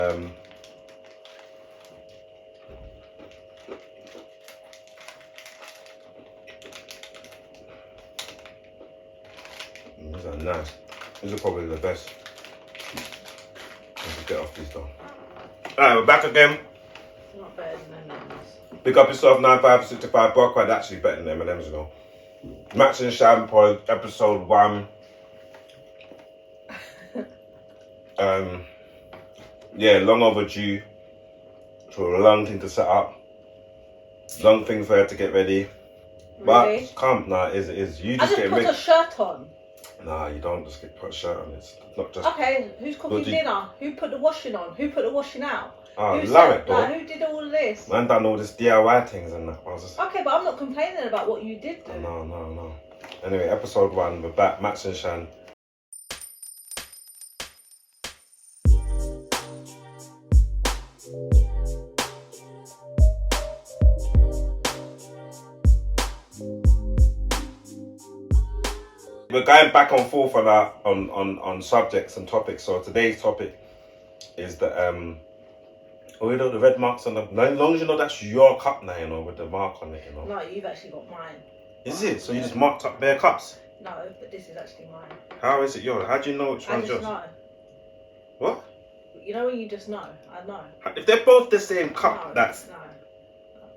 These are nice. These are probably the best. Let's get off these though. Alright, we're back again. Not better than M&M's. Pick up yourself 9565 Barcode, actually better than M&M's though. Max and Shampoo, episode 1. Yeah, long overdue. So a long thing to set up. Long thing for her to get ready. Really? But come, nah, it is. You I just just get put ready. a shirt on. Nah, you don't just put a shirt on. It's not just. Okay, who's cooking dinner? Who put the washing on? Who put the washing out? Oh, who love it, though. Like, who did all of this? Man done all this DIY things and that. I was just... Okay, but I'm not complaining about what you did do. No. Anyway, episode 1, we're back. Max and Shan. We're going back and forth on our on subjects and topics. So today's topic is the the red marks on the. As long as you know that's your cup now, you know, with the mark on it, you know. No, you've actually got mine. Is it? So you just marked up bare cups? No, but this is actually mine. How is it yours? How do you know which one's yours? I just know. What? You know when you just know? I know. If they're both the same cup, No, that's. No.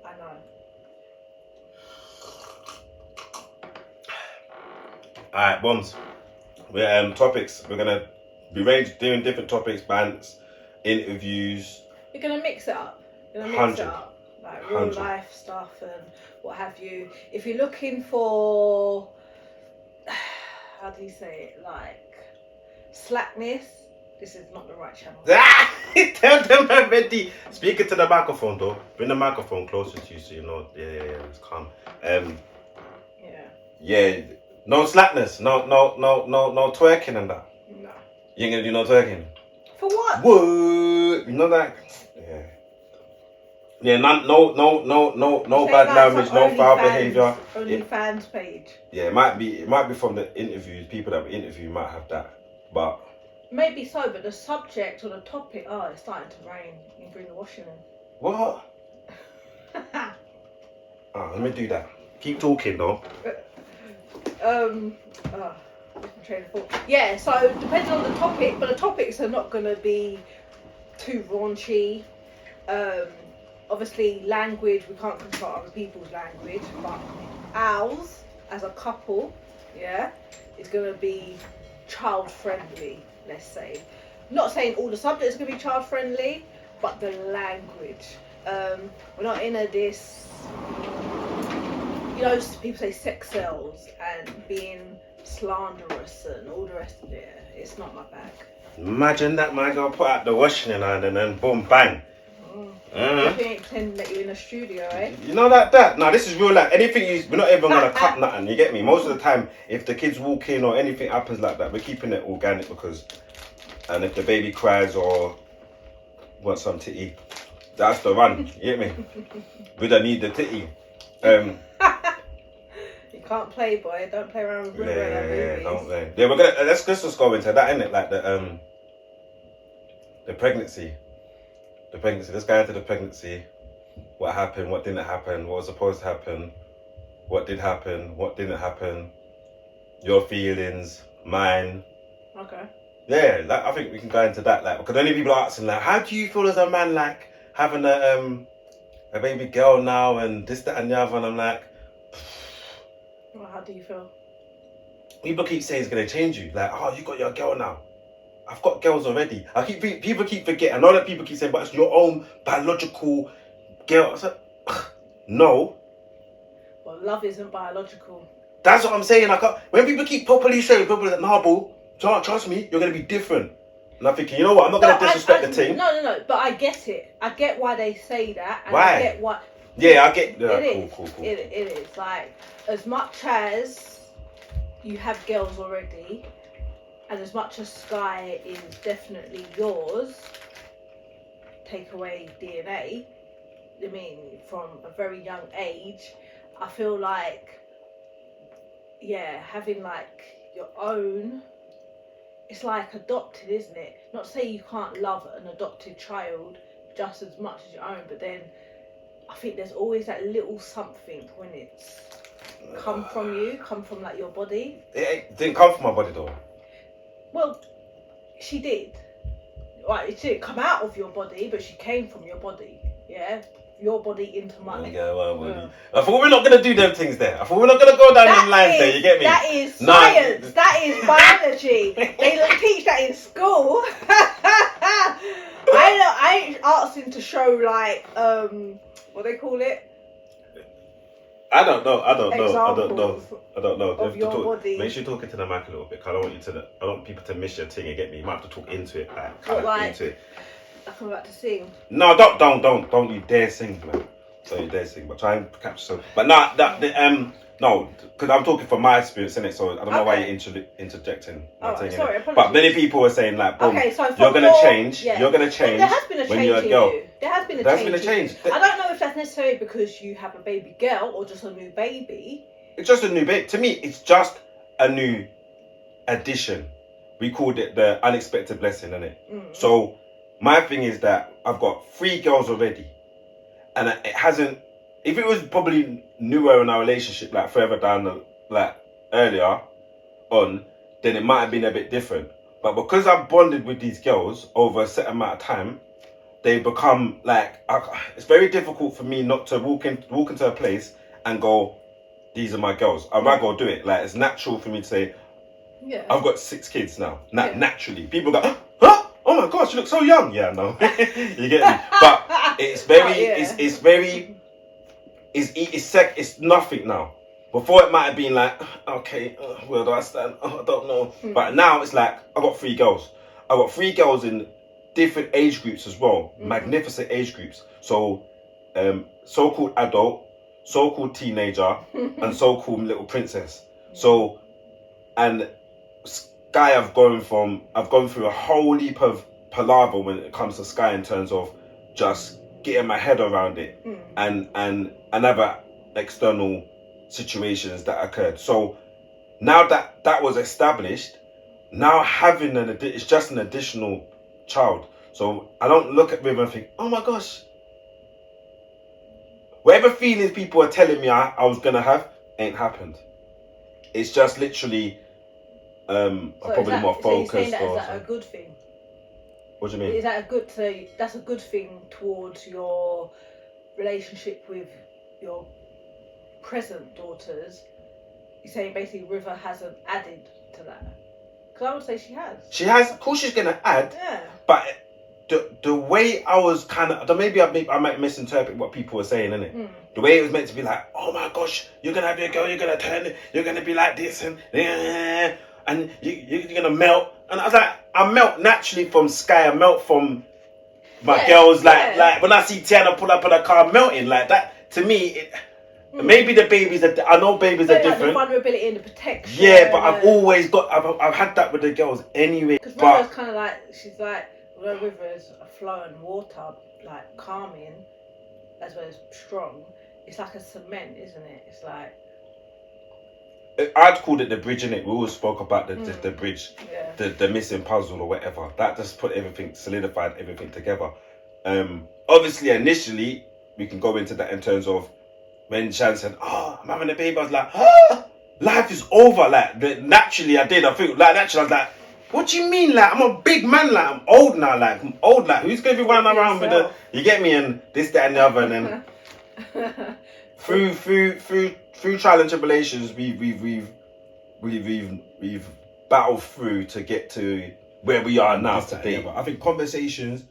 I know. Alright, bombs. We're topics. We're gonna be doing different topics, bands, interviews. You're gonna mix it up. You're gonna mix 100. it up. Like real life stuff and what have you. If you're looking for, how do you say it, like slackness, this is not the right channel. Tell them already. Speaking to the microphone though. Bring the microphone closer to you so you know. Yeah, it's calm. Yeah. No slackness. No twerking and that. No. You ain't gonna do no twerking. For what? What? You know that? Yeah. Yeah, no bad language, no foul behaviour. OnlyFans page. Yeah, it might be from the interviews. People that we interview might have that, but maybe so. But the subject or the topic, it's starting to rain. You bring the washing in. What? Let me do that. Keep talking though. Yeah, so depending on the topic, but the topics are not going to be too raunchy. Obviously, language, we can't control other people's language, but ours as a couple, is going to be child friendly, let's say. Not saying all the subjects are going to be child friendly, but the language. We're not into this, people say sex sells and being slanderous and all the rest of it. It's not my bag. Imagine that, my girl, put out the washing line and then boom, bang. You ain't pretending that you're in a studio, eh? You know that? No, this is real life. We're not even gonna cut nothing, you get me? Most of the time, if the kids walk in or anything happens like that, we're keeping it organic and if the baby cries or wants some titty, that's the run, you get me? We don't need the titty. You can't play, boy. Don't play around with women. Yeah, don't play. Yeah, we're gonna let's just go into that, innit? Like the pregnancy. Let's go into the pregnancy. What happened? What didn't happen? What was supposed to happen? What did happen? What didn't happen? Your feelings, mine. Okay. Yeah, I think we can go into that. Like, because only people are asking, like, how do you feel as a man, like having a baby girl now and this, that, and the other? And I'm like, well, how do you feel? People keep saying it's gonna change you. Like, oh, you got your girl now. I've got girls already. People keep forgetting. I know that people keep saying, but it's your own biological girl. I was like, no. Well, love isn't biological. That's what I'm saying. When people keep properly saying, people are like, nah, boo, trust me, you're gonna be different. And I'm thinking, you know what? I'm not gonna disrespect the team. No. But I get it. I get why they say that. And why? I get why. Yeah, I get. Cool. It is like as much as you have girls already. And as much as Sky is definitely yours, take away DNA, I mean, from a very young age, I feel like, having like your own it's like adopted, isn't it? Not to say you can't love an adopted child just as much as your own, but then I think there's always that little something when it's come from like your body. It didn't come from my body though. Well, she did. Right, it didn't come out of your body, but she came from your body. Yeah, your body into mine. Yeah, I thought we're not gonna do them things there. I thought we're not gonna go down them lines there. You get me? That is science. That is biology. They don't teach that in school. I ain't asking to show like what they call it. I don't know. Examples of your body. Make sure you're talking to the mic a little bit. Cause I don't want you to. I don't want people to miss your thing and get me. You might have to talk into it, like into it. Like I'm about to sing. No, don't you dare sing, man. Don't you dare sing. But try and capture some. But no, because I'm talking from my experience in it. So I don't know why you're interjecting. Sorry, apologies. But many people are saying like, boom, so you're gonna change. Yeah. You're gonna change. There has been a change when you're a girl. There has been a change. I don't know if that's necessarily because you have a baby girl or just a new baby. It's just a new baby. To me, it's just a new addition. We called it the unexpected blessing, innit? So my thing is that I've got 3 girls already, and it hasn't. If it was probably newer in our relationship, like further down like earlier on, then it might have been a bit different. But because I've bonded with these girls over a set amount of time, they become like it's very difficult for me not to walk into a place and go, these are my girls. I might go do it. Like it's natural for me to say, yeah, I've got 6 kids now. Naturally, people go, huh? Oh my gosh, you look so young. Yeah, no, you get me. But it's very, it's nothing now. Before it might have been like, okay, where do I stand? I don't know. But now it's like I got 3 girls. I got 3 girls in different age groups as well, magnificent age groups. So, so-called adult, so-called teenager, and so-called little princess. So, and Sky, I've gone through a whole heap of palaver when it comes to Sky in terms of just getting my head around it and other external situations that occurred. So now that was established, now having it's just an additional child. So I don't look at River and think, oh my gosh, whatever feelings people are telling me I was gonna have ain't happened. It's just literally probably more focused. So you're saying that, is that a good thing? What do you mean? Is that that's a good thing towards your relationship with your present daughters? You're saying basically River hasn't added to that? Because I would say she has. She has. Of course she's going to add. Yeah. But the way I was kind of... Maybe I might misinterpret what people were saying, innit? The way it was meant to be like, oh my gosh, you're going to have your girl, you're going to turn it, you're going to be like this and you're going to melt. And I was like, I melt naturally from Sky. I melt from my girls. Like when I see Tiana pull up in a car melting like that, to me... Maybe the babies I know babies are different. The vulnerability and the protection. Yeah, but I've always I've had that with the girls anyway. Because River's kind of like, she's like, River's a flowing water, like calming, as well as strong. It's like a cement, isn't it? It's like... I'd called it the bridge, innit? We always spoke about the bridge, the missing puzzle or whatever. That just put everything, solidified everything together. Obviously, initially, we can go into that in terms of when Shan said, oh, I'm having a baby, I was like, life is over. Like, naturally I did. I feel like naturally I was like, what do you mean? Like, I'm a big man. Like, I'm old now. Like, who's going to be running around with you get me? And this, that, and the other. And then through trial and tribulations, we've battled through to get to where we are now today. But I think conversations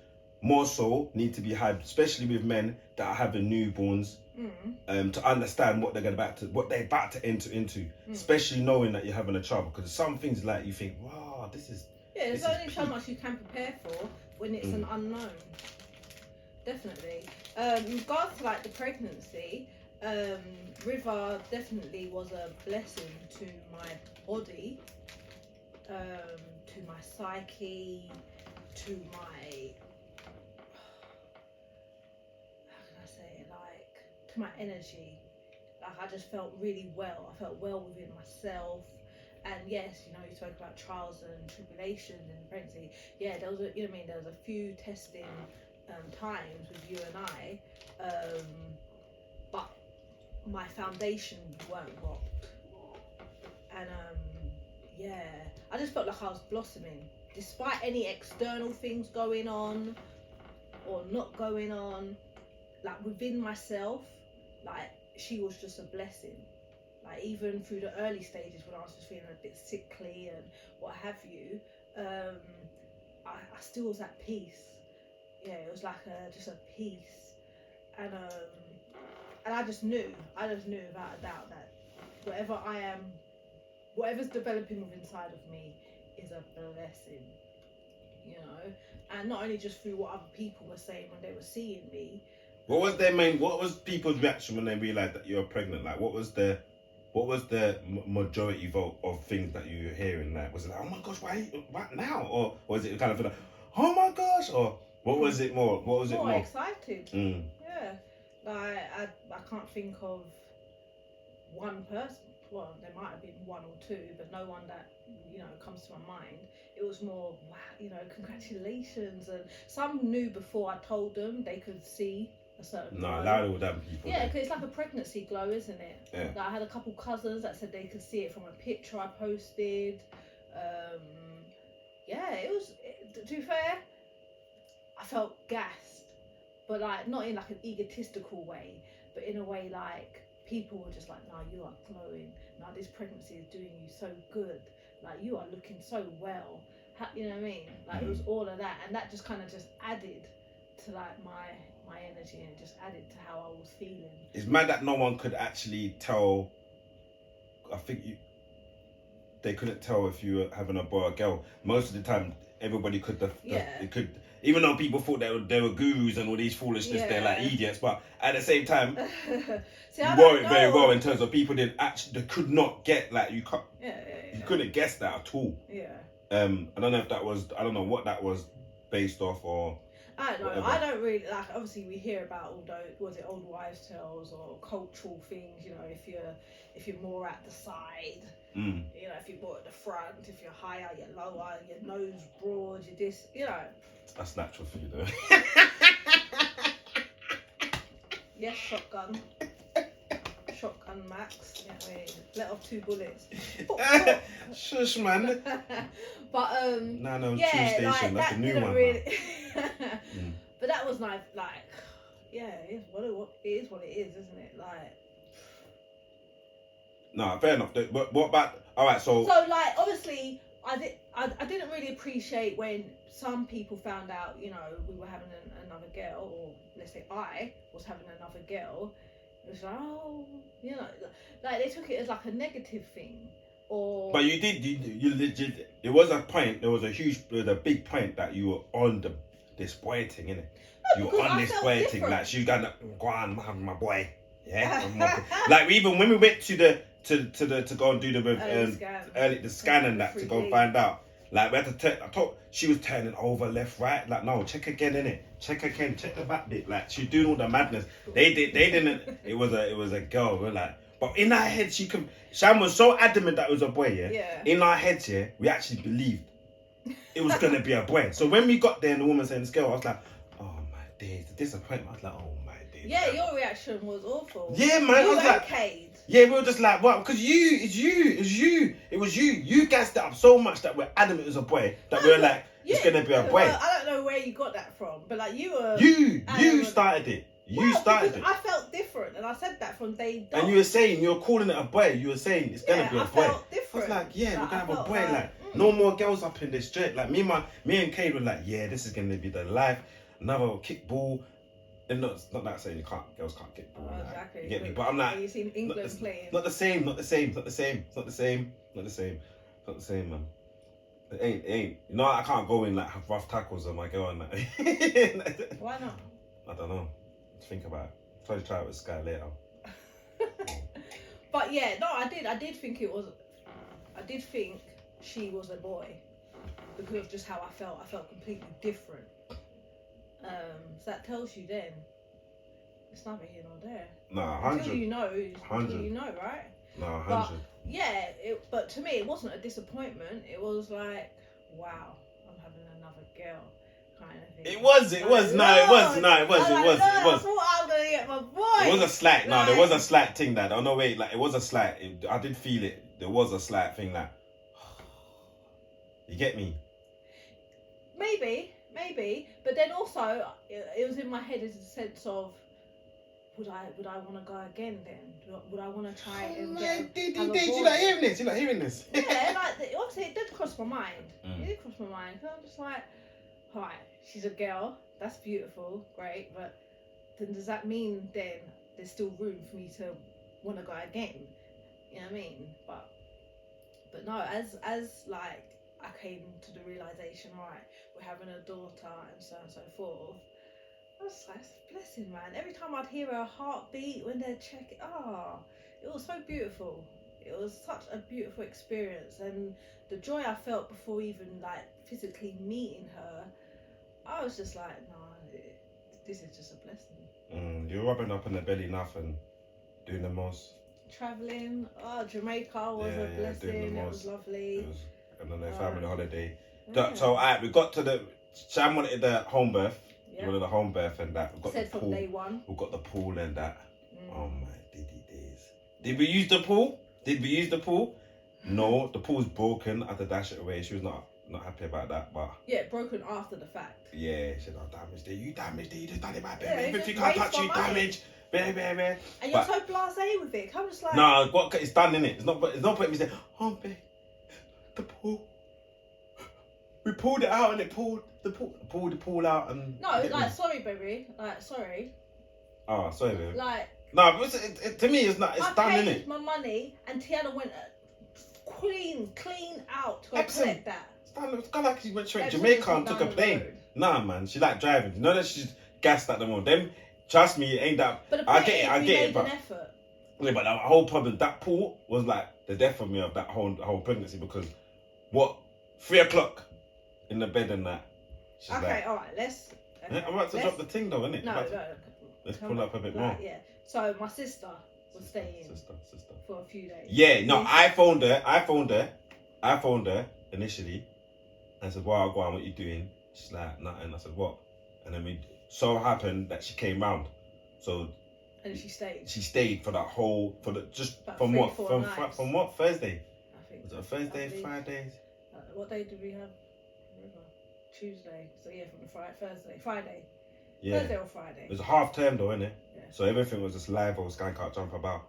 more so need to be had, especially with men that are having newborns. To understand what they're about to enter into, especially knowing that you're having a child, because some things like you think, wow, this is there's only so much you can prepare for when it's an unknown. Definitely. In regards to like the pregnancy, River definitely was a blessing to my body, to my psyche, to my to my energy. Like I just felt really well. I felt well within myself. And yes, you know, you talk about trials and tribulations in pregnancy. Yeah, there was a, you know what I mean, there was a few testing times with you and I, but my foundations weren't rocked. And yeah, I just felt like I was blossoming, despite any external things going on or not going on. Like within myself, like she was just a blessing. Like even through the early stages when I was just feeling a bit sickly and what have you, I still was at peace. Yeah, it was like just a peace, and I just knew without a doubt that whatever I am, whatever's developing within inside of me is a blessing, you know. And not only just through what other people were saying when they were seeing me. What was people's reaction when they realised that you were pregnant? Like, what was the majority vote of things that you were hearing? Like, was it like, oh my gosh, what now? Or was it kind of like, oh my gosh? Or what was it more? What was it more? Excited. Yeah. Like, I can't think of one person. Well, there might have been one or two, but no one that, you know, comes to my mind. It was more, wow, you know, congratulations. And some knew before I told them they could see a certain glow. A lot of damn people. Yeah, because it's like a pregnancy glow, isn't it? Yeah. Like I had a couple cousins that said they could see it from a picture I posted. Yeah, to be fair, I felt gassed, but like not in like an egotistical way, but in a way like people were just like, "No, you are glowing. No, this pregnancy is doing you so good. Like you are looking so well." You know what I mean? Like it was all of that, and that just kind of just added to like my energy, and it just added to how I was feeling. It's mad that no one could actually tell. I think they couldn't tell if you were having a boy or girl. Most of the time, everybody could. It could. Even though people thought they were gurus and all these foolishness, they're like idiots. But at the same time, See, you wore it very well in terms of people didn't actually, they could not get like you can't. You couldn't guess that at all. Yeah. I don't know if that was. I don't know what that was based off or. I don't know. Whatever. I don't really like. Obviously, we hear about old wives' tales or cultural things. You know, if you're more at the side, you know, if you're more at the front, if you're higher, you're lower, your nose broad, you're this. You know. That's natural for you, though. Yes, shotgun. Shotgun Max. Yeah, let off 2 bullets. Shush, man. But No, yeah, True Station. like, That's that a new one. Really... But that was like, yeah, it is what it is, isn't it? Like. No, fair enough. But what about? All right, so like obviously, I didn't really appreciate when some people found out, you know, we were having another girl, or let's say I was having another girl. It was like, oh, you know, like they took it as like a negative thing, or. But you legit. There was a big point that you were on this boy thing, innit? No, you were on this boy different. thing, like she's gonna go on my boy, yeah. Like even when we went to go and do the scan and that to go and find out. Like we had to I thought she was turning over left, right. Like no, check again, innit? Check again, check the back bit. Like she's doing all the madness. They didn't. It was a girl. We're like, but in our head Sham was so adamant that it was a boy. Yeah. In our heads, yeah, we actually believed it was gonna be a boy. So when we got there and the woman saying this girl, I was like, oh my days, the disappointment. I was like, oh my days. Yeah, your reaction was awful. Yeah, man. I was like, Cade. Yeah, we were just like, what? Because it was you. You gassed it up so much that we're adamant it was a boy, that we were like, it's going to be a boy. Well, I don't know where you got that from, but like you were... You started it. You started it. I felt different, and I said that from day dot. And you were calling it a boy. You were saying it's going to be a boy. I felt different. I was like, yeah, we're going to have a boy. Like, no more girls up in this straight. Like, me and Kate were like, yeah, this is going to be the life. Another kickball. And not that saying girls can't kick ball. Exactly. You get me? But I'm like, you've seen England playing. Not the same, man. It ain't. You know, I can't go in like have rough tackles on my girl and that. Why not? I don't know. Think about it. Try to try it with Sky later. But yeah, no, I did think it was. I did think she was a boy because of just how I felt. I felt completely different. So that tells you then it's neither here nor there. No, 100. Until you know, right? No, 100. yeah, but to me it wasn't a disappointment. It was like, wow, I'm having another girl kind of thing. It was. Like, No, it was. I I thought I was gonna get my boy. It was a slight. No, there Like- was a slight thing that. Oh no, wait. Like it was a slight. I did feel it. There was a slight thing that. You get me? Maybe, but then also it was in my head as a sense of, would I want to go again then? Would I want to try and get have a boy? You're not hearing this. You're not hearing this. Yeah, like obviously it did cross my mind. Mm. It did cross my mind. Cause I'm just like, alright, she's a girl. That's beautiful, great. But then does that mean then there's still room for me to want to go again? You know what I mean? But no, as like I came to the realization, right, we're having a daughter and so forth. I was like, it's a blessing, man. Every time I'd hear her heartbeat when they're checking, it was so beautiful. It was such a beautiful experience, and the joy I felt before even like physically meeting her, I was just like, nah, this is just a blessing. You're rubbing up on the belly enough and doing the most. Traveling, Jamaica was a blessing. It was lovely. And then a family holiday. Yeah. So we got to the. Sam wanted the home birth. Yeah. Wanted the home birth and that. We got Said the pool. from day one. We got the pool and that. Oh my diddy days. Did we use the pool? No, the pool's broken. I had to dash it away. She was not happy about that, but yeah, broken after the fact. yeah, she said, "Oh, damaged it. You damaged it. You just done it, my baby. Yeah, If just you can't waste touch, you my money. damage, baby." And you're so blasé with it. I'm just like, nah, it's done in it. It's not putting me saying, "Oh, babe, the pool." We pulled it out and it pulled the pool out and. no, like sorry, baby, like sorry, Oh, sorry, babe. like. No, but to me, it's not. It's I done, paid innit? my money, and Tiana went clean out to go Epsom. collect that. It's done. It's kind of like she went to Epsom Jamaica is and took a down the plane. road. Nah, man, she like driving. You know that she's gassed at the moment. Them, trust me, it ain't that. But the I point get it. is, I we get made it, but an effort. yeah, but the whole problem, that pool was like the death of me of that whole pregnancy because what 3 o'clock in the bed and that. She's Okay, like, all right, let's. Okay, I'm about to drop the thing though, innit? No. Let's pull up a bit more. Yeah. So my sister was staying Sister. for a few days. Yeah, no, I phoned her initially. I said, "Wow, go on, what you doing?" She's like, "Nothing." I said, "What?" And then it so happened that she came round. So And she stayed. she stayed for that whole About from 3, what 4 from nights. from what Thursday? I think. Was it a Thursday, I think. Friday? What day did we have? Tuesday. So yeah, from the Friday. Yeah, Thursday or Friday. it was a half term though, innit? Yeah. So everything was just live or Sky Can't Jump About.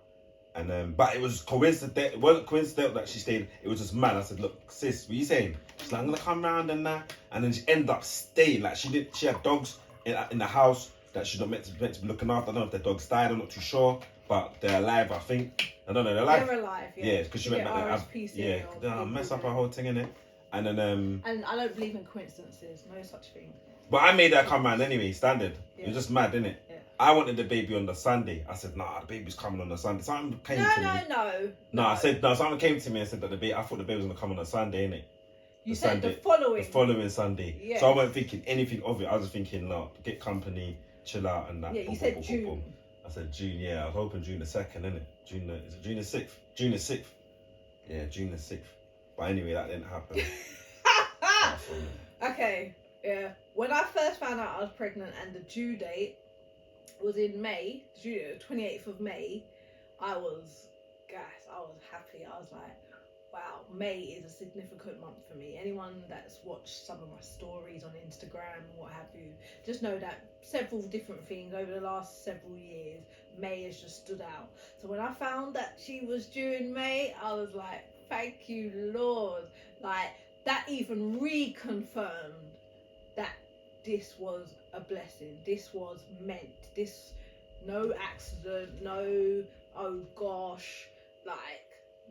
And but it was coincidental. It wasn't coincidental that she stayed. It was just mad. I said, "Look, sis, what are you saying?" She's like, "I'm gonna come round and that." And then she ended up staying. Like she had dogs in the house that she's not meant to be looking after. I don't know if the dogs died. I'm not too sure, but they're alive. I think. I don't know. They're alive. They're alive. Yeah, because she went back there. RSPCA Yeah, mess up her whole thing in it. And then And I don't believe in coincidences. No such thing. but I made her come round anyway. Standard. Yeah. It was just mad, innit? Yeah. I wanted the baby on the Sunday. I said, "Nah, the baby's coming on the Sunday." Something came to me. No, I said no. Someone came to me and said that I thought the baby was gonna come on a Sunday, innit? You the said Sunday, the the following Sunday. Yes. So I wasn't thinking anything of it. I was just thinking, no, get company, chill out, and that. Yeah, you said June. I said June. Yeah, I was hoping June the 2nd, innit? Is it June the 6th? June the 6th. Yeah, June the 6th. But anyway, that didn't happen. Okay. Yeah. When I first found out I was pregnant and the due date was in May, 28th of May, I was gassed. I was happy. I was like, wow, May is a significant month for me. Anyone that's watched some of my stories on Instagram and what have you, just know that several different things over the last several years, May has just stood out. So when I found that she was due in May, I was like, thank you, Lord. Like, that even reconfirmed that this was a blessing. This was meant. This, no accident, no, oh gosh, like,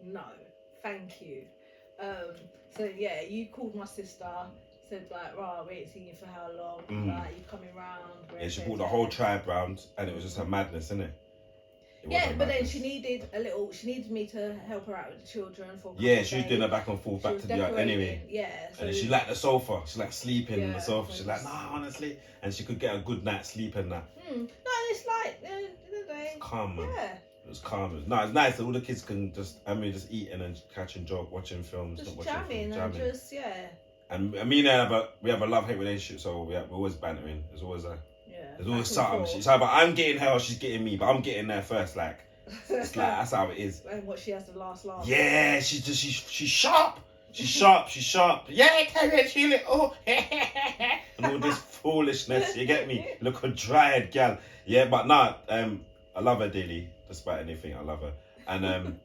no. Thank you. So yeah, you called my sister, said like, right, we ain't seen you for how long, like, you coming round? Yeah, she brought the whole tribe round and it was just a madness, innit? Yeah, but then she needed me to help her out with the children for a couple yeah, of she was days. doing her back and forth back to the yard anyway. Yeah. So and then she liked the sofa. She liked sleeping on Yeah, the sofa. so She's like, nah, honestly. And she could get a good night's sleep and that. no, it's like, the day. Calm, man. Yeah. It was calm. No, it's nice that all the kids can just eating and catching joke, watching films, Just not watching jamming films, and just And me and her we have a love-hate relationship, so we're always bantering. There's always something. It's either I'm getting her or she's getting me, but I'm getting there first. Like it's like that's how it is. And what she has the last laugh. Yeah, she's sharp. She's sharp. Yeah, Terry, she little. And all this foolishness, you get me? Look a dry-head gal. Yeah, but nah, I love her daily, despite anything. I love her. And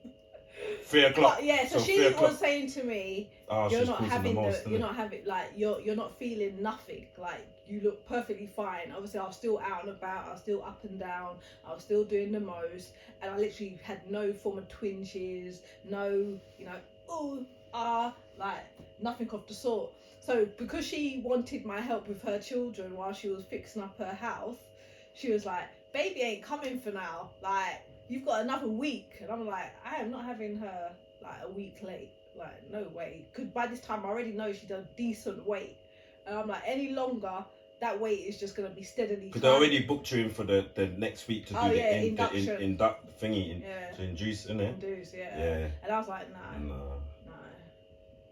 3 o'clock. But yeah, so she was saying to me, you're not having you're not feeling nothing. Like you look perfectly fine. Obviously, I was still out and about. I was still up and down. I was still doing the most, and I literally had no form of twinges, no, like nothing of the sort. So because she wanted my help with her children while she was fixing up her house, she was like, "Baby ain't coming for now. Like you've got another week." And I'm like, I am not having her like a week late. Like no way. Because by this time I already know she does decent weight, and I'm like, any longer that weight is just gonna be steadily. Because they already booked you in for the next week to do the induction. To induce, innit? Induce, yeah. And I was like, no,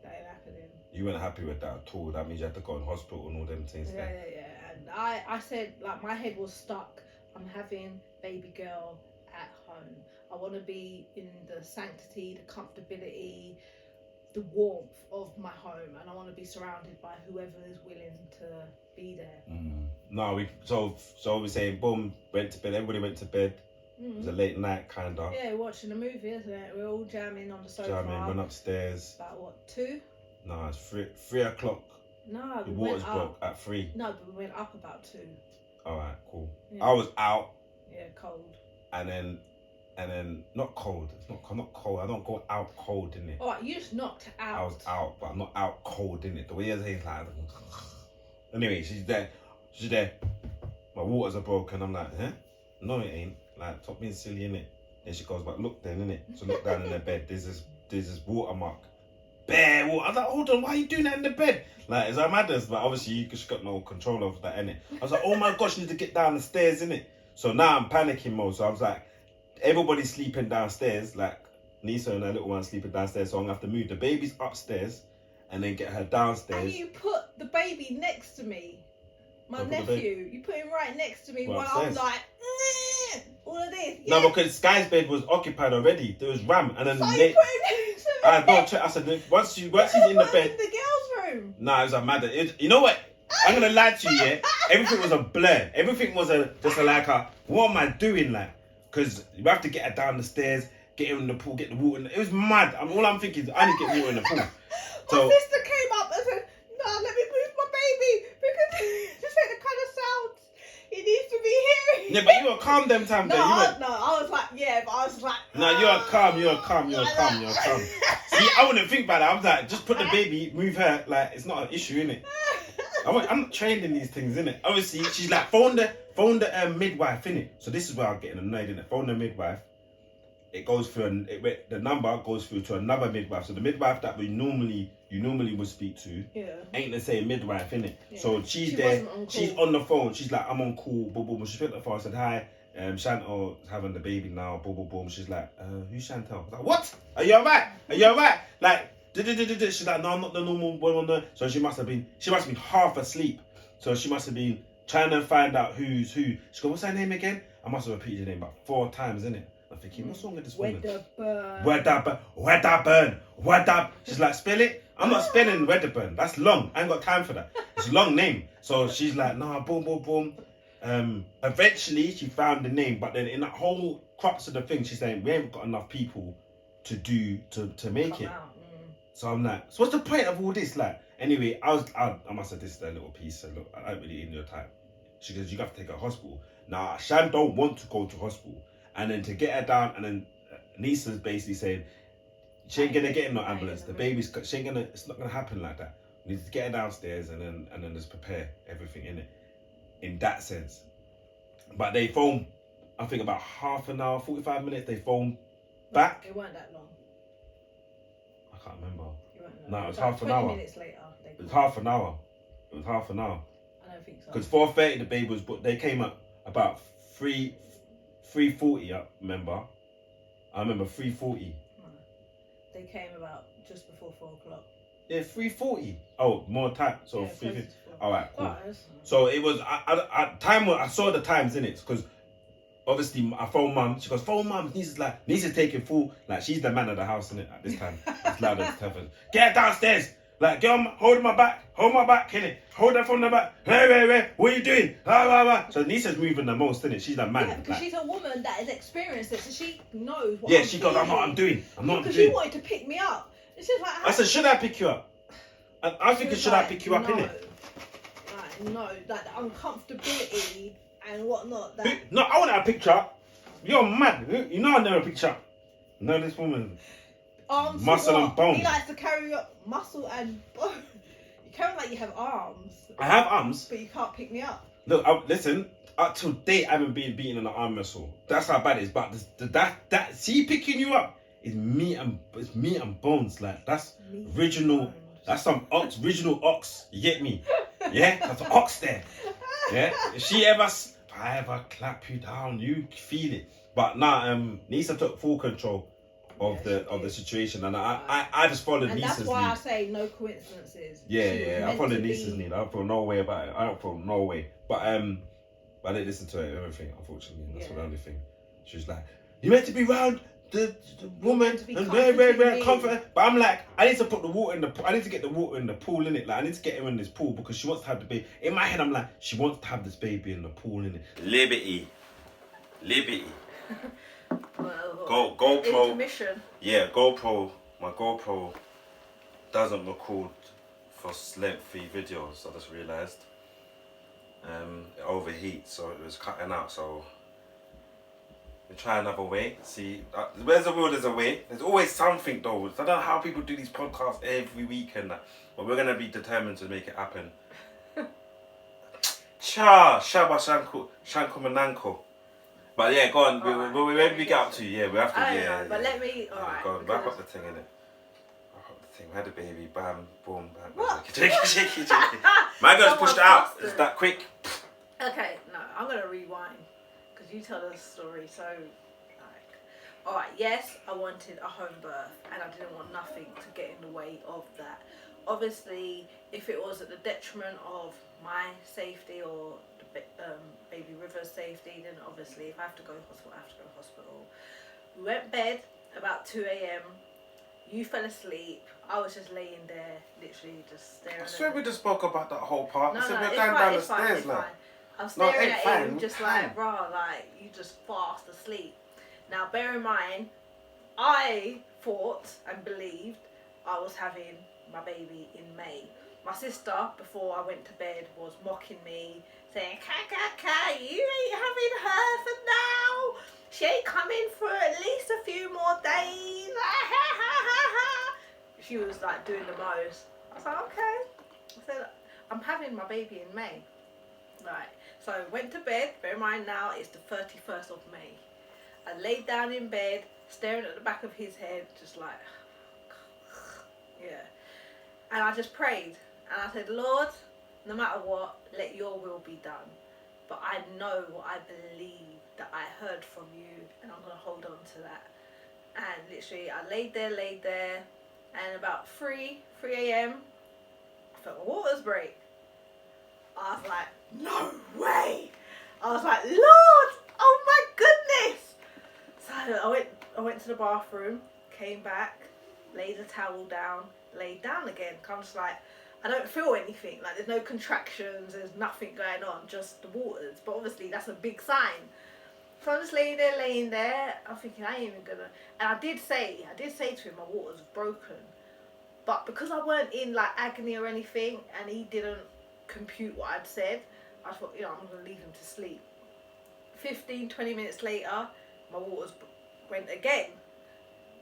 that ain't happening. You weren't happy with that at all. That means you had to go in hospital and all them things. Yeah. And I said, like, my head was stuck. I'm having baby girl at home. I want to be in the sanctity, the comfortability, the warmth of my home, and I want to be surrounded by whoever is willing to be there. No, so we're saying, boom, went to bed. Everybody went to bed. It was a late night, kind of. Yeah, watching a movie, isn't it? We're all jamming on the sofa. Went upstairs. About what, 2? No, it's 3 o'clock. No, the water's broke at 3. No, but we went up about 2. Alright, cool. Yeah. I was out. Yeah, cold. And then not cold. It's not cold. I don't go out cold, innit? Alright, you just knocked out. I was out, but I'm not out cold, innit? The way you're saying, like. Anyway, she's there. My waters are broken. I'm like, huh? No, it ain't. Like, stop being silly, innit? Then she goes, but look then, innit? So look down in the bed. There's this watermark. Bare water. I was like, hold on, why are you doing that in the bed? Like, is that madness? But obviously, she's got no control over that, innit? I was like, oh my gosh, you need to get down the stairs, innit? So now I'm panicking mode. So I was like, everybody's sleeping downstairs. Like, Nisa and her little one sleeping downstairs. So I'm going to have to move the baby's upstairs and then get her downstairs. And you put the baby next to me. My nephew. You put him right next to me while I'm like, all of this. Yeah. No, because Sky's bed was occupied already. There was Ram, and then so you put him next to me. I said once she's in the bed. In the girls' room. Nah, it was a matter. You know what? I'm gonna lie to you. Yeah, everything was a blur. Everything was what am I doing? Like, because you have to get her down the stairs, get her in the pool, get the water. It was mad. All I'm thinking is I need to get water in the pool. So my sister came up and said, "No, let me move my baby because this ain't the kind of sounds he needs to be hearing." Yeah, but you were calm them times. I was like, yeah, but I was like, no, you're calm. See, I wouldn't think about that. I was like, just put the baby, move her. Like, it's not an issue, innit? I'm not trained in these things, innit? Obviously, she's like, phone the midwife, innit? So this is where I'm getting annoyed, innit? Phone the midwife. It goes through, the number goes through to another midwife. So the midwife that you normally would speak to, ain't the same midwife, innit? Yeah. So she's there, she's on the phone. She's like, I'm on call, boom, boom. She picked up the phone, I said, hi, Chantel's having the baby now, boom, boom, boom. She's like, who's Chantel? I was like, what? Are you alright? Like, she's like, no, I'm not the normal one on the. So she must have been half asleep. So she must have been trying to find out who's who. She goes, what's her name again? I must have repeated her name about 4 times, innit? I'm thinking, what's wrong with this woman? Wedderburn. She's like, spell it? I'm not spelling Wedderburn. That's long. I ain't got time for that. It's a long name. So she's like, nah, boom, boom, boom. Eventually, she found the name. But then in that whole crux of the thing, she's saying, we ain't got enough people to make it. So I'm like, so what's the point of all this? Like, anyway, I must have dissed a little piece. So look, I don't really in your time. She goes, you have to take her to hospital. Now, Shan don't want to go to hospital. And then to get her down, and then Nisa's basically saying, she ain't gonna get in no ambulance. The baby's, it's not gonna happen like that. We need to get her downstairs and then just prepare everything in it. In that sense. But they phone, I think about half an hour, 45 minutes, they phone back. It weren't that long. I can't remember. No, it was half an hour. 20 minutes later. It was half an hour. I don't think so. Because 4:30 the baby was, but they came up about 3:40, I remember. I remember 3:40. They came about just before 4 o'clock. Yeah, 3:40. Oh, more time. So Yeah, 3:50. close to 4. All right, cool. Guys. So it was time. I saw the times in it because obviously I phoned mum. She goes, phone mum. Niece's taking full. Like she's the man of the house in it at this time. It's loud as heaven. Get downstairs. Like girl, hold my back. Hold my back, innit? Hold her from the back. Hey, what are you doing? So Niece's moving the most, innit? She's the man. Yeah, because like, she's a woman that has experienced it, so she knows what. yeah, she goes, I'm not doing. Because you wanted to pick me up. It's just like. I said, should I pick you up? I think should I pick you up, innit? Like, no, like the uncomfortability and whatnot. That. No, I want a picture. You're mad. You know I never picture. No, this woman. Arms muscle and bone. He likes to carry up muscle and bone. You carry like you have arms. I have arms. But you can't pick me up. Look, listen. Up to date, I haven't been beaten in the arm wrestle. That's how bad it is. But that see picking you up is meat and bones. Like that's Meat original. That's some original ox. You get me? Yeah, that's an ox there. Yeah. If I ever clap you down, you feel it. But nah, Nisa took full control of the situation, and I just followed and Nisa's that's why lead. I say no coincidences. Yeah, I followed Nisa's lead. I don't feel no way about it. I don't feel no way. But I didn't listen to her everything, unfortunately. And that's the only thing. She was like, you meant to be round the woman and very comfort. But I'm like, I need to put the water in the pool. I need to get the water in the pool, innit? Like I need to get her in this pool because she wants to have the baby. In my head, I'm like, she wants to have this baby in the pool, innit? Liberty. Well, GoPro. Intermission. Yeah, GoPro. My GoPro doesn't record for lengthy videos. I just realised. It overheats, so it was cutting out. So we try another way. See, where's the will, there's a way. There's always something though. I don't know how people do these podcasts every week and that, but we're gonna be determined to make it happen. Shaba Shanko Mananko. But yeah, go on. Where do we get up to? Yeah, we have to. Yeah. But let me. All right. Go on. Wrap up the thing, innit? Wrap up the thing. We had a baby. Bam, boom, bam. What? Shaky. My girl's pushed it out. It's that quick. Okay, no, I'm gonna rewind because you tell the story. So, like, all right, yes, I wanted a home birth, and I didn't want nothing to get in the way of that. Obviously, if it was at the detriment of my safety or the baby River's safety, then obviously if I have to go to hospital, I have to go to hospital. We went to bed about 2 a.m. You fell asleep. I was just laying there, literally just staring. I swear we just spoke about that whole part. No, I said no, we're going down the stairs now. I was staring at fine. him, just like, bro, like you just fast asleep. Now, bear in mind, I thought and believed I was having my baby in May. My sister, before I went to bed, was mocking me, saying, "Ka, you ain't having her for now. She ain't coming for at least a few more days." She was like doing the most. I was like, okay. I said, I'm having my baby in May. Right. So I went to bed. Bear in mind now it's the 31st of May. I laid down in bed, staring at the back of his head, just like, yeah. And I just prayed. And I said, Lord, no matter what, let your will be done. But I know what I believe that I heard from you, and I'm going to hold on to that. And literally, I laid there, and about 3 a.m, I felt my waters break. I was like, no way! I was like, Lord, oh my goodness! So I went to the bathroom, came back, laid the towel down, laid down again. I'm just like, I don't feel anything. Like there's no contractions, there's nothing going on, just the waters. But obviously that's a big sign. So I'm just laying there. I'm thinking I ain't even gonna. And I did say to him my waters broken. But because I weren't in like agony or anything, and he didn't compute what I'd said, I thought, I'm gonna leave him to sleep. 15-20 minutes later, my waters went again.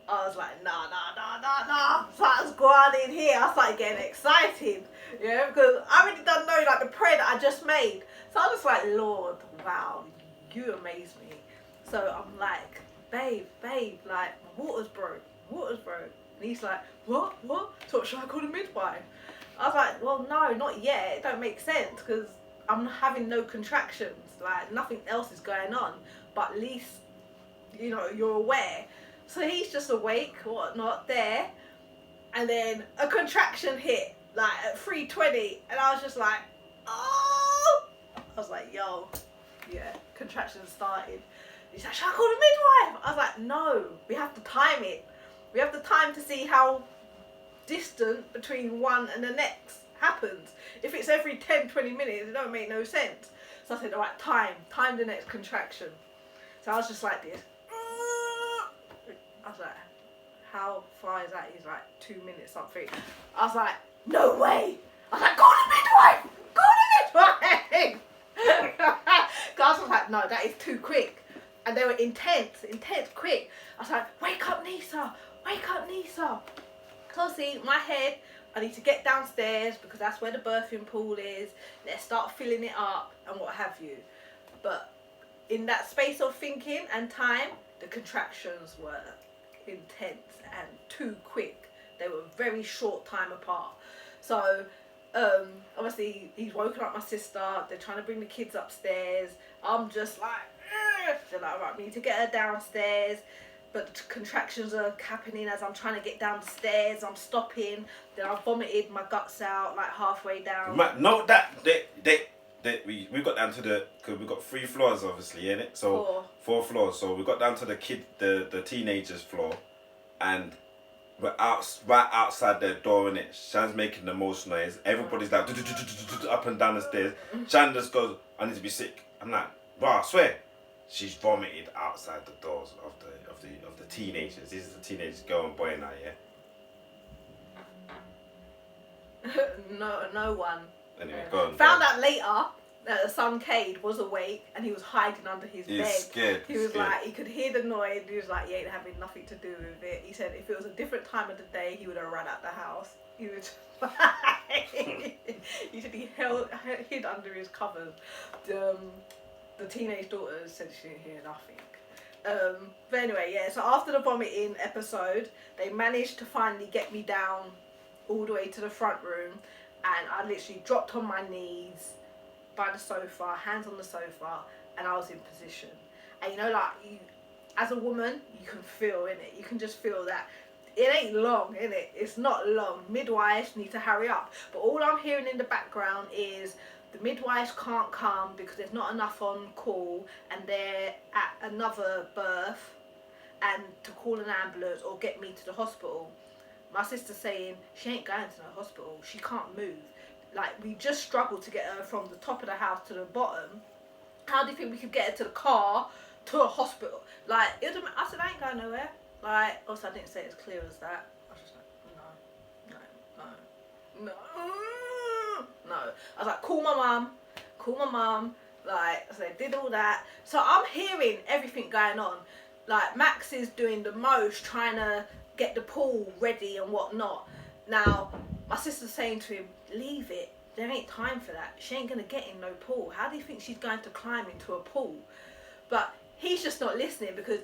I was like, nah. So I was going in here. I started getting excited, because I really don't know like the prayer that I just made. So I was like, Lord, wow, you amaze me. So I'm like, babe, like my water's broke. And he's like, what? So should I call the midwife? I was like, well, no, not yet. It don't make sense because I'm having no contractions. Like nothing else is going on. But at least, you're aware. So he's just awake, whatnot, there. And then a contraction hit, like at 3:20. And I was just like, oh! I was like, yo, yeah, contractions started. He's like, should I call the midwife? I was like, no, we have to time it. We have the time to see how distant between one and the next happens. If it's every 10-20 minutes, it don't make no sense. So I said, all right, time the next contraction. So I was just like this. I was like, how far is that? He's like 2 minutes something. I was like, no way. I was like, call the midwife. I was like, no, that is too quick. And they were intense, quick. I was like, wake up, Nisa. So see, my head, I need to get downstairs because that's where the birthing pool is. Let's start filling it up and what have you. But in that space of thinking and time, the contractions were intense and too quick. They were very short time apart. So obviously he's woken up my sister. They're trying to bring the kids upstairs. I'm just like, they're like, right, we need to get her downstairs. But the contractions are happening as I'm trying to get down the stairs. I'm stopping. Then I vomited my guts out like halfway down. No, we got down to because we got 3 floors obviously, innit? So 4 floors. So we got down to the teenagers floor, and we're right outside their door, innit? Shan's making the most noise. Everybody's like up and down the stairs. Shan just goes, I need to be sick. I'm like, bro, I swear. She's vomited outside the doors of the teenagers. These are the teenagers, girl and boy now, yeah? No one. Anyway, go on. Found out later that the son Cade was awake and he was hiding under his bed. Scared. He was like, he could hear the noise. He was like, he ain't having nothing to do with it. He said if it was a different time of the day, he would have run out the house. He would. He said he hid under his covers. The teenage daughter said she didn't hear nothing. But anyway, yeah, so after the vomiting episode, they managed to finally get me down all the way to the front room, and I literally dropped on my knees by the sofa, hands on the sofa, and I was in position. And you know, like, you, as a woman, you can feel in it. You can just feel that it ain't long, innit? It's not long. Midwives need to hurry up. But all I'm hearing in the background is the midwives can't come because there's not enough on call and they're at another birth, and to call an ambulance or get me to the hospital. My sister's saying she ain't going to the hospital. She can't move. Like, we just struggled to get her from the top of the house to the bottom. How do you think we could get her to the car to a hospital? Like, I said, I ain't going nowhere. Like, also I didn't say it as clear as that. I was just like, no. I was like, call my mum. Like, so they did all that. So I'm hearing everything going on. Like, Max is doing the most, trying to get the pool ready and whatnot. Now, my sister's saying to him, leave it. There ain't time for that. She ain't going to get in no pool. How do you think she's going to climb into a pool? But he's just not listening because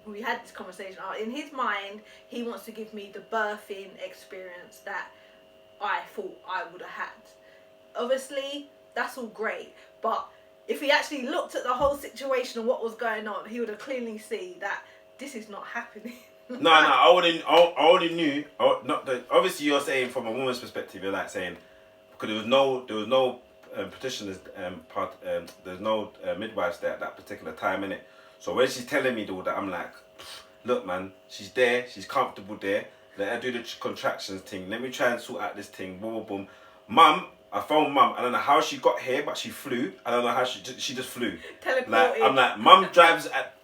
we had this conversation, in his mind, he wants to give me the birthing experience that I thought I would have had. Obviously, that's all great, but if he actually looked at the whole situation and what was going on, he would have clearly seen that this is not happening. No, I already knew. Obviously, you're saying from a woman's perspective, you're like saying, because there was no petitioners there's no midwives there at that particular time, innit? So when she's telling me all that, I'm like, look, man, she's there, she's comfortable there. Let her do the contractions thing. Let me try and sort out this thing. Boom, boom, boom. Mum, I phoned Mum. I don't know how she got here, but she flew. I don't know how she just flew. Teleported. Like, I'm like, Mum drives at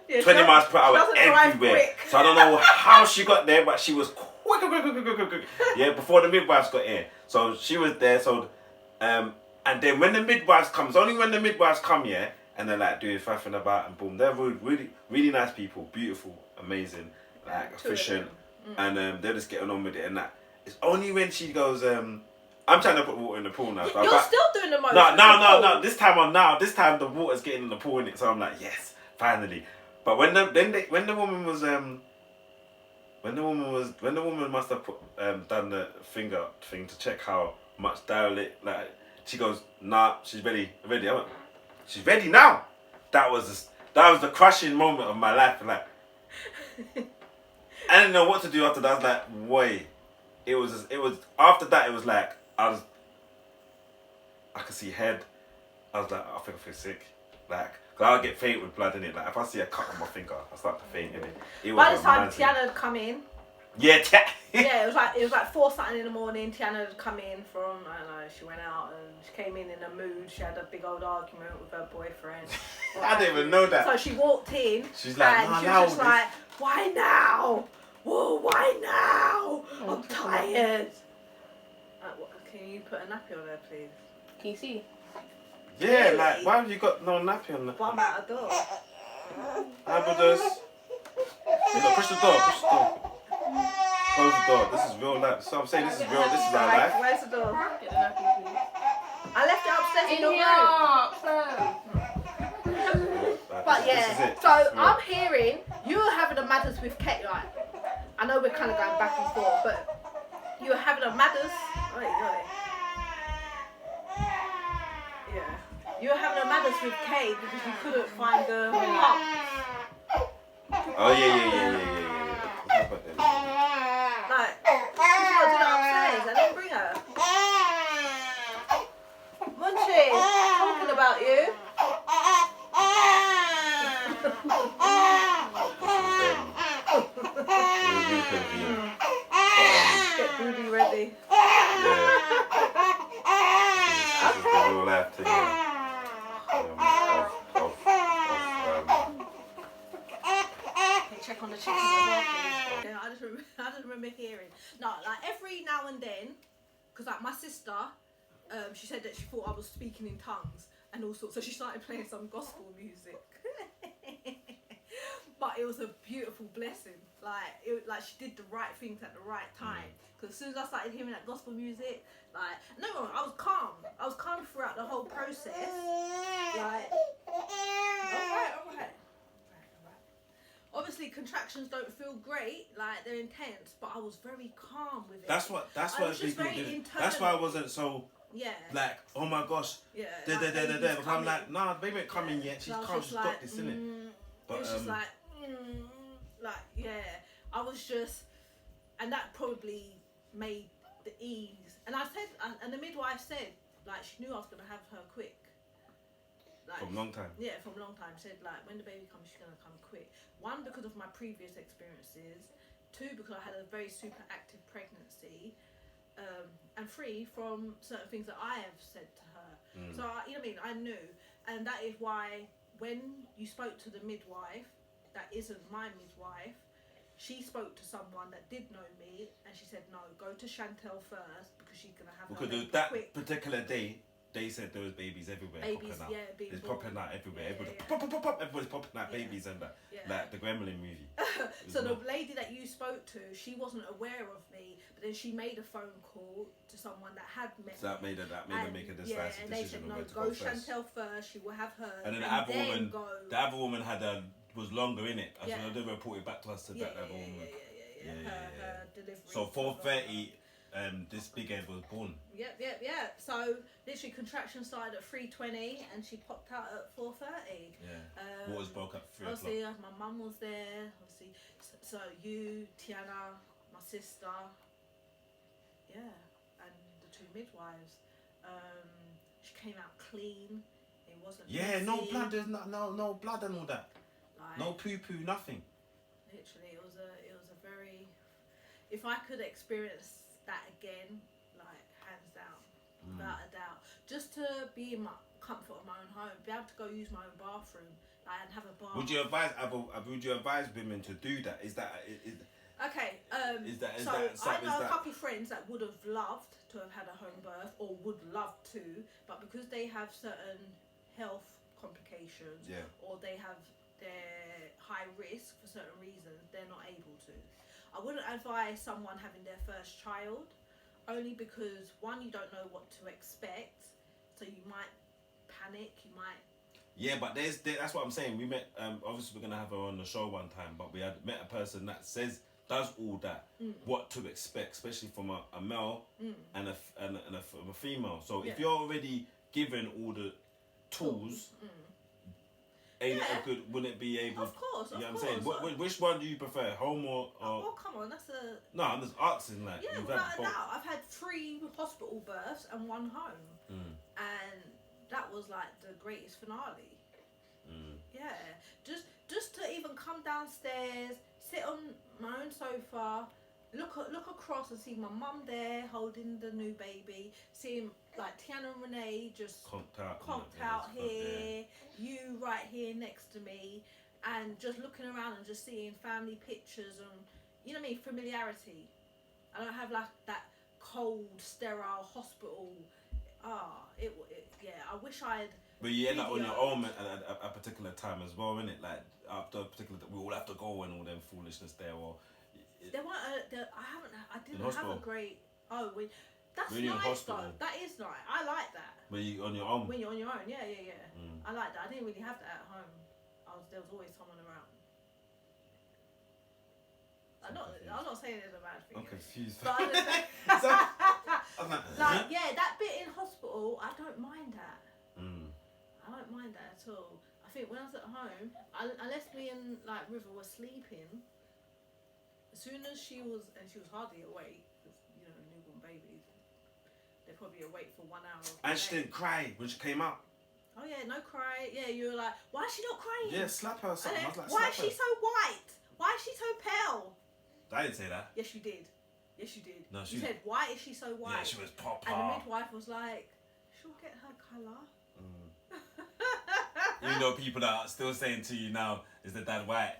20 miles per hour everywhere. So I don't know how she got there, but she was quick. Yeah, before the midwives got here. So she was there. So, and then when the midwives comes, only when the midwives come, yeah, and they're like doing faffing about and boom, they're really, really nice people, beautiful, amazing, like efficient, and they're just getting on with it and that. It's only when she goes, I'm trying to put water in the pool now. So You're still doing the most. No. This time the water's getting in the pool in it. So I'm like, yes, finally. But when the woman must have done the finger thing to check how much dilate, like, she goes, nah, she's ready. I went, she's ready now. That was the crushing moment of my life. Like, I didn't know what to do after that. I was like, wait. It was after that. It was like I could see head. I was like, I think I feel sick. Like, cause I'll get faint with blood in it. Like, if I see a cut on my finger, I start to faint in it. By the time Tiana had come in. Yeah, yeah, it was like 4 something in the morning. Tiana had come in from, I don't know, she went out and she came in a mood. She had a big old argument with her boyfriend. I didn't even know that. So she walked in. She's like, and she was just like, why now? Whoa, why now? I'm tired. Can you put a nappy on her, please? Can you see? Yeah, really? Like, why have you got no nappy on that? Well, I'm out the door. Push the door, Close the door. This is real life. So I'm saying this is real. This is our life. Where's the door? Get the nappy, please. I left it upstairs in your room. But yeah, so I'm hearing you're having a matters with Kate, right? I know we're kind of going back and forth, but you're having a matters. Yeah. You're having a matters with Kate because you couldn't find the pump. Oh yeah. Like, you gotta do that upstairs and then bring her. Munchie, talking about you. Get booty ready. This is the real life thing. Check on the chicken as well, please. Yeah, I just remember hearing. No, like every now and then, because like my sister, she said that she thought I was speaking in tongues and all sorts, so she started playing some gospel music. But it was a beautiful blessing. Like she did the right things at the right time. Because as soon as I started hearing that gospel music, like no, I was calm. I was calm throughout the whole process. Like, all right. Obviously, contractions don't feel great, like they're intense, but I was very calm with it. That's why people did. That's why I wasn't so. Yeah. Like, oh my gosh. Yeah. But I'm like, nah, baby ain't coming yet. She's calm. She's got this, innit? But it was just like, yeah. I was just, and that probably made the ease. And I said, and the midwife said, like, she knew I was gonna have her quick. Like, from a long time. Yeah, from a long time. She said, like, when the baby comes, she's gonna come quick. 1, because of my previous experiences. 2, because I had a very super active pregnancy. And 3, from certain things that I have said to her. So, you know what I mean? I knew. And that is why when you spoke to the midwife, that isn't my midwife, she spoke to someone that did know me, and she said, no, go to Chantel first, because she's going to have her because that quick. Particular day, they said there was babies everywhere. Babies, popping out. Yeah, being it's born. Popping out everywhere. Yeah, Everybody's popping out babies and that. Yeah. Like the Gremlin movie. So the lady that you spoke to, she wasn't aware of me, but then she made a phone call to someone that had met so me. that made her make a decisive decision no, where to go go first. Chantel first, she will have her. And then the other woman was longer in it. So they reported back to us that the other woman. Her delivery. So 4:30. This big head was born. Yep. So literally contraction started at 3:20 and she popped out at 4:30. Yeah. Waters broke up 3 o'clock. Obviously, my mum was there. Obviously, so you, Tiana, my sister, and the 2 midwives. She came out clean. It wasn't. Yeah, messy. no blood. There's no blood and all that. Like, no poo, nothing. Literally, it was a very. If I could experience that again, like hands down, without a doubt, just to be in my comfort of my own home, be able to go use my own bathroom, like, and have a bath. Would you advise women to do that? Okay. Is I know a couple of friends that would have loved to have had a home birth or would love to, but because they have certain health complications, or they're high risk for certain reasons, they're not able to. I wouldn't advise someone having their first child, only because 1, you don't know what to expect, so you might panic, you might. Yeah, but that's what I'm saying. We met. Obviously, we're gonna have her on the show one time, but we had met a person that does all that. What to expect, especially from a male and a female. So if you're already given all the tools. ain't it a good? Wouldn't it be able? Of course, you know of what I'm course. saying? Which one do you prefer, home or? Oh, come on, that's a. No, I'm just asking. Like, Yeah, you've without had a both. doubt. I've had 3 hospital births and 1 home, and that was like the greatest finale. Yeah, just to even come downstairs, sit on my own sofa, look across and see my mum there holding the new baby, seeing like Tiana and Renee just Conked out here, you right here next to me, and just looking around and just seeing family pictures and you know what I mean, familiarity. I don't have like that cold, sterile hospital. Yeah. I wish I'd. But you end up on your videoed. own at a particular time as well, innit? Like after a particular, we all have to go and all them foolishness there. Or There weren't. I didn't have hospital? a great. Oh, that's When you're in nice hospital? though. That is nice. I like that. when you on your own. When you're on your own, yeah. I like that. I didn't really have that at home. There was always someone around. I'm not saying it's a bad thing. I'm confused. But I'm just saying, I'm like, yeah, that bit in hospital, I don't mind that. Mm. I don't mind that at all. I think when I was at home, unless me and like River were sleeping, as soon as she was hardly awake, because you know newborn babies, they're probably awake for 1 hour. And she didn't cry when she came out. Oh yeah, no cry. Yeah, you were like, why is she not crying? Yeah, slap her or something. I was like, why is slap she so white? Why is she so pale? I didn't say that. Yes, you did. Yes, you did. No, you said, why is she so white? Yeah, she was proper. And the midwife was like, she'll get her colour. Even though people that are still saying to you now, is the dad white?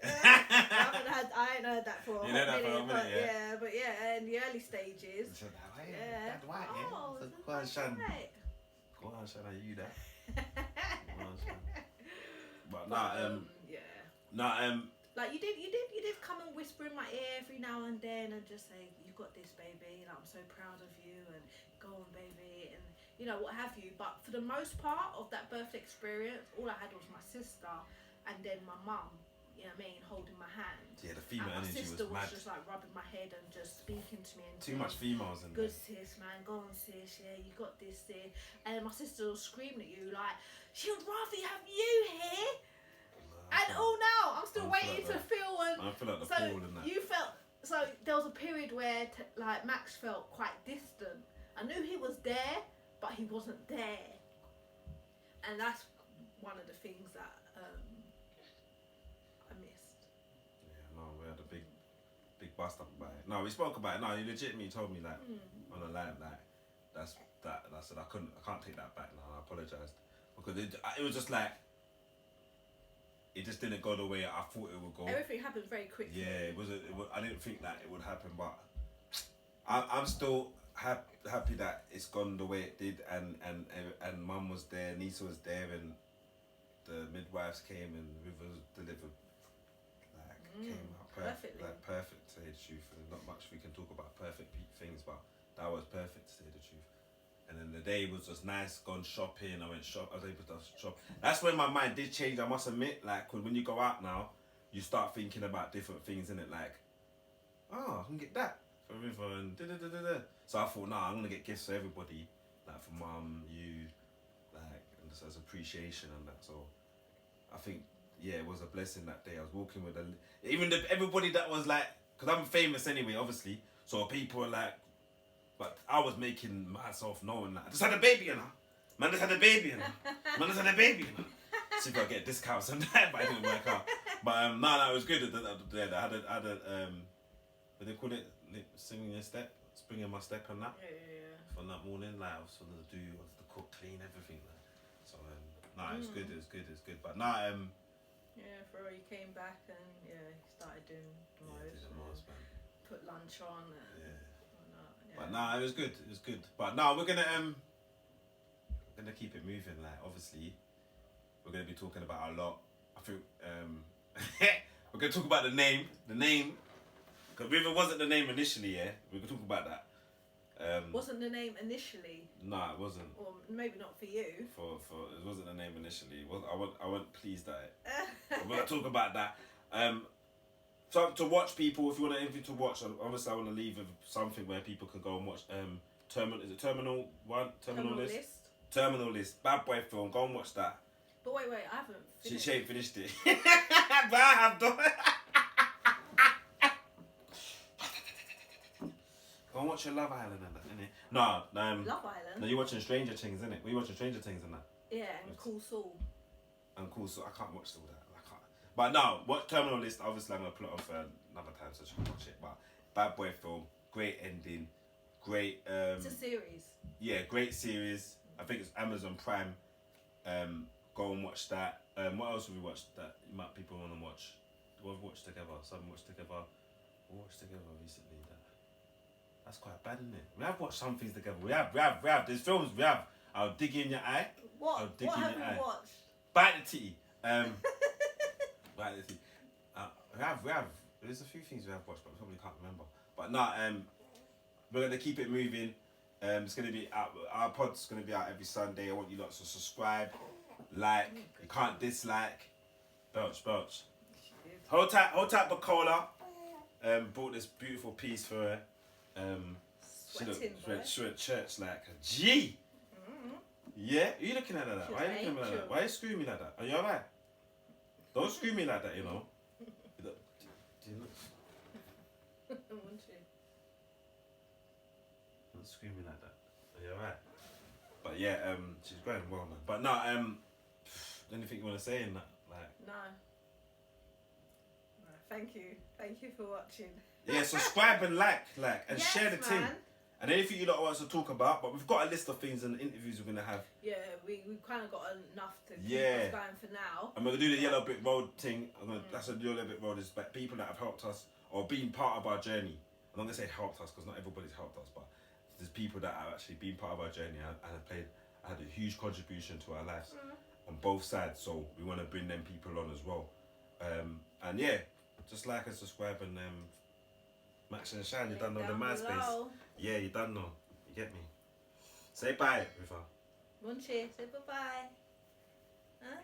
I ain't heard that for a You know that minute, for a minute, but yeah, in the early stages. Said, hey, Yeah. dad white, yeah? Oh, So, is go on, that Shan. right? Go on, Shan, are you there? Go on, Shan. But like you did come and whisper in my ear every now and then and just say, you got this, baby, and I'm so proud of you, and go on, baby, and you know what have you. But for the most part of that birthday experience, all I had was my sister and then my mum, you know what I mean, holding my hand. Yeah, the female and energy my sister was was mad. just like rubbing my head and just speaking to me and Too much females in good there. sis, man, go on sis, yeah, you got this, sis. And my sister was screaming at you like, she would rather have you here. And all now, I'm still waiting to feel. And I feel like the so pool and that. you felt. So there was a period where like Max felt quite distant. I knew he was there, but he wasn't there. And that's one of the things that I missed. Yeah, no, we had a big bust up about it. No, we spoke about it. No, you legitimately told me like on a live, like that's that. And I said I can't take that back now. I apologized because it was just like. It just didn't go the way I thought it would go. Everything happened very quickly. Yeah, it was. I didn't think that it would happen, but I'm still happy that it's gone the way it did, and Mum was there, Nisa was there, and the midwives came and Rivers delivered. Like came out perfect, like perfect to say the truth. And not much we can talk about perfect things, but that was perfect to say the truth. And then the day was just nice, gone shopping, I was able to shop. That's when my mind did change, I must admit. Like, when you go out now, you start thinking about different things, innit? Like, oh, I can get that for River and da-da-da-da-da. So I thought, nah, I'm going to get gifts for everybody. Like, for Mum, you, like, and just as appreciation and that. So I think, yeah, it was a blessing that day. I was walking with everybody that was like, because I'm famous anyway, obviously. So people were like, but I was making myself known that I just had a baby, you know. Man just had a baby, you know. Man just had a baby, you know. See if I get discounts and that, but it didn't work out. But no, it was good. I had a what do they call it? Singing your step, springing my step and that. Yeah. From that morning, like I was sort of the cook, clean everything. Like. So it was good. It was good. But yeah, for you came back and you started doing the most. Man. Put lunch on. And, yeah. Yeah. But it was good. But we're gonna keep it moving. Like obviously, we're gonna be talking about a lot. I think we're gonna talk about the name. Because River wasn't the name initially. Yeah, we can talk about that. Wasn't the name initially? No, it wasn't. Or maybe not for you. For it wasn't the name initially. I wasn't pleased at it. We're gonna talk about that. So to watch people, if you want anything to watch, obviously I want to leave with something where people can go and watch. Terminal List. Bad boy film. Go and watch that. But wait, I haven't finished. She ain't finished it. But I have done. Go and watch your Love Island and that, innit? No, Love Island? No, you're watching Stranger Things, innit? We're watching Stranger Things and that. Yeah, and Cool Soul. And Cool Soul. I can't watch all that. I can't. But no, what Terminal List, obviously I'm going to put it on for another time so you can watch it. But Bad Boy film, great ending, great... It's a series. Yeah, great series. I think it's Amazon Prime. Go and watch that. What else have we watched that people want to watch? What have we watched together? Some watched together. We watched together recently. That's quite bad, isn't it? We have watched some things together. We have. There's films we have. I'll dig in your eye. What? I'll dig What in have your you eye. watched? Bite the titty. Bite the titty. We have. There's a few things we have watched, but we probably can't remember. But no, we're gonna keep it moving. It's gonna be out. Our pod's gonna be out every Sunday. I want you lot to subscribe, like. You can't dislike. Belch. Hold tight, Bacola. Bought this beautiful piece for her. She went church like a G. Mm-hmm. Yeah, are you looking at her like that? Why are you looking at me like that? Why are you screwing me like that? Are you alright? Don't screw me like that, you know. Do you look? Don't screw me like that. Are you alright? But yeah, she's going well, man. But no, anything you want to say in that? Like? No. Thank you for watching. Yeah, subscribe and like, and yes, share the man. thing. And anything you lot want us to talk about, but we've got a list of things and interviews we're gonna have. Yeah, we've kind of got enough to keep us going for now. And we're gonna do the Yellow Brick Road thing. That's a Yellow Brick Road is people that have helped us or been part of our journey. I'm not gonna say helped us because not everybody's helped us, but there's people that have actually been part of our journey and had a huge contribution to our lives on both sides. So we want to bring them people on as well. And yeah, just like and subscribe and Max and Shine, you done know the MySpace. Below. Yeah, you done know. You get me? Say bye, River. Munchie, say bye-bye. Huh?